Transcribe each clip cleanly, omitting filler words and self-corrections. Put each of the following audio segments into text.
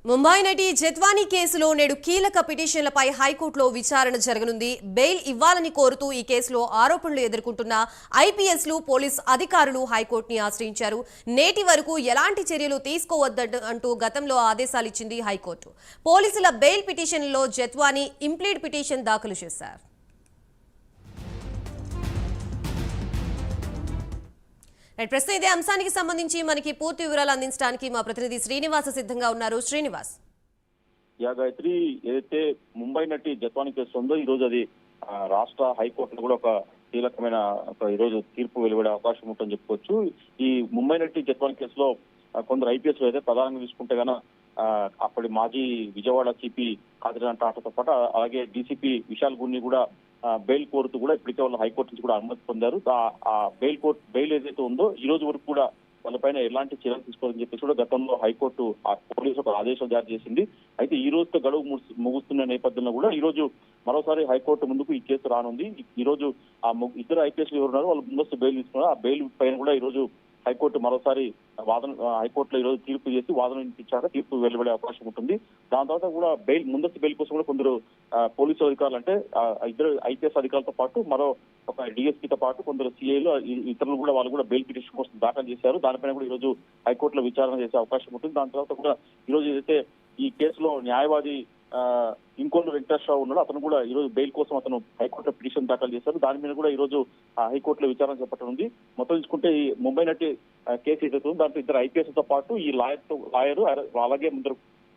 ముంబై నటి జత్వానీ కేసులో నేడు కీలక పిటిషన్లపై హైకోర్టులో విచారణ జరగనుంది. బెయిల్ ఇవ్వాలని కోరుతూ ఈ కేసులో ఆరోపణలు ఎదుర్కొంటున్న ఐపీఎస్లు, పోలీస్ అధికారులు హైకోర్టుని ఆశ్రయించారు. నేటి వరకు ఎలాంటి చర్యలు తీసుకోవద్దంటూ గతంలో ఆదేశాలిచ్చింది హైకోర్టు. పోలీసుల బెయిల్ పిటిషన్లలో జత్వానీ ఇంప్లీడ్ పిటిషన్ దాఖలు చేశారు. ప్రస్తుతం ఇదే అంశానికి సంబంధించి మనకి పూర్తి వివరాలు అందించడానికి మా ప్రతినిధి శ్రీనివాస్ సిద్ధంగా ఉన్నారు. శ్రీనివాస్, గాయత్రి, ఏదైతే ముంబై నటి జత్వానీ కేసు ఉందో ఈ రోజు అది రాష్ట్ర హైకోర్టులో కూడా ఒక కీలకమైన ఈ రోజు తీర్పు వెలువడే అవకాశం ఉంటుందని చెప్పుకోవచ్చు. ఈ ముంబై నటి జత్వానీ కేసులో కొందరు ఐపీఎస్ అయితే ప్రధానంగా తీసుకుంటే గన అప్పటి మాజీ విజయవాడ సిపి కాదిరాన్ టాటాతో పాటు అలాగే డీసీపీ విశాల్ గున్ని కూడా బెయిల్ కోరుతూ కూడా ఇప్పటికే వాళ్ళు హైకోర్టు నుంచి కూడా అనుమతి పొందారు. ఆ బెయిల్ ఏదైతే ఉందో ఈ రోజు వరకు కూడా వాళ్ళపైన ఎలాంటి చర్యలు తీసుకోవాలని చెప్పేసి కూడా గతంలో హైకోర్టు ఆ పోలీసు ఒక ఆదేశాలు జారీ చేసింది. అయితే ఈ రోజుతో గడువు ముగుస్తున్న నేపథ్యంలో కూడా ఈ రోజు మరోసారి హైకోర్టు ముందుకు ఈ కేసు రానుంది. ఈ రోజు ఆ ఇద్దరు ఐపీఎస్లు ఎవరున్నారు వాళ్ళు ముందస్తు బెయిల్ తీసుకున్నారు. ఆ బెయిల్ పైన కూడా ఈ రోజు హైకోర్టు మరోసారి హైకోర్టులో ఈ రోజు తీర్పు చేసి వాదన వినిపించాక తీర్పు వెలువడే అవకాశం ఉంటుంది. దాని తర్వాత కూడా ముందస్తు బెయిల్ కోసం కూడా కొందరు పోలీసు అధికారులు అంటే ఇద్దరు ఐపీఎస్ అధికారులతో పాటు మరో ఒక డిఎస్పీతో పాటు కొందరు సిఐలు ఇతరులు కూడా వాళ్ళు కూడా బెయిల్ పిటిషన్ కోసం దాఖలు చేశారు. దానిపైన కూడా ఈ రోజు హైకోర్టులో విచారణ చేసే అవకాశం ఉంటుంది. దాని తర్వాత కూడా ఈ రోజు ఏదైతే ఈ కేసులో న్యాయవాది ఇంకొండు వెంకటేశ్వరరావు ఉన్నాడు, అతను కూడా ఈ రోజు బెయిల్ కోసం అతను హైకోర్టులో పిటిషన్ దాఖలు చేశారు. దాని మీద కూడా ఈ రోజు హైకోర్టులో విచారణ చేపట్టనుంది. మొత్తం చూసుకుంటే ఈ ముంబై నటి కేసు ఏదైతే దాంట్లో ఇద్దరు ఐపీఎస్ తో పాటు ఈ లాయరు అలాగే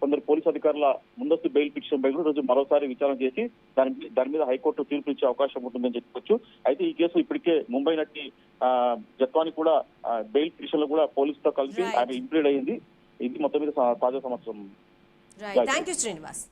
కొందరు పోలీసు అధికారుల ముందస్తు బెయిల్ పిటిషన్ పై కూడా రోజు మరోసారి విచారణ చేసి దాని మీద హైకోర్టు తీర్పు ఇచ్చే అవకాశం ఉంటుందని చెప్పుకోవచ్చు. అయితే ఈ కేసు ఇప్పటికే ముంబై నటి జత్వానీ కూడా బెయిల్ పిటిషన్ లో కూడా పోలీసుతో కలిసి ఆమె ఇంప్లీడ్ అయ్యింది. ఇది మొత్తం మీద తాజా సమాచారం. థాంక్యూ శ్రీనివాస్.